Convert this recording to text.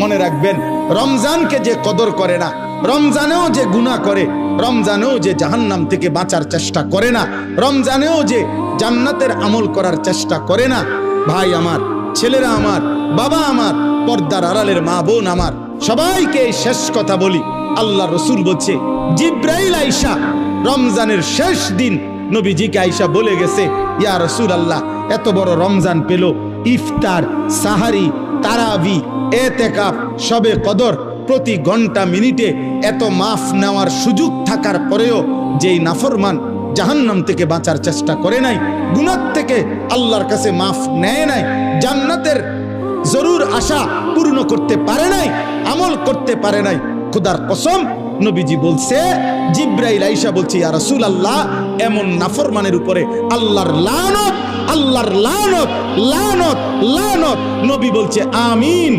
মনে রাখবেন, রমজানকে যে কদর করে না, রমজানেও যে গুনাহ করে, রমজানেও যে জাহান্নাম থেকে বাঁচার চেষ্টা করে না, রমজানেও যে জান্নাতের আমল করার চেষ্টা করে না, ভাই আমার, ছেলেরা আমার, বাবা আমার, পর্দার আড়ালের মা বোন আমার, সবাইকে এই শেষ কথা বলি। আল্লাহ রসুল বলছে, জিব্রাইল আইসা রমজানের শেষ দিন নবীজিকে আইসা বলে গেছে, ইয়া রসুল আল্লাহ, এত বড় রমজান পেল, ইফতার, সাহারি, তারাবি, এতেকাফ, শবে কদর, প্রতি ঘন্টা মিনিটে এত মাফ নেওয়ার সুযোগ থাকার পরেও যেই নাফরমান জাহান্নাম থেকে বাঁচার চেষ্টা করে নাই, গুনাহ থেকে আল্লাহর কাছে মাফ নেয় নাই, জান্নাতের জরুর আশা পূর্ণ করতে পারে নাই, আমল করতে পারে নাই, খোদার কসম নবীজি বলছে, জিব্রাইল আইসা বলছে, ইয়া রাসূলুল্লাহ, এমন নাফরমানের উপরে আল্লাহর লানত, আল্লাহর লানত, লানত, লানত। নবী বলছে আমিন।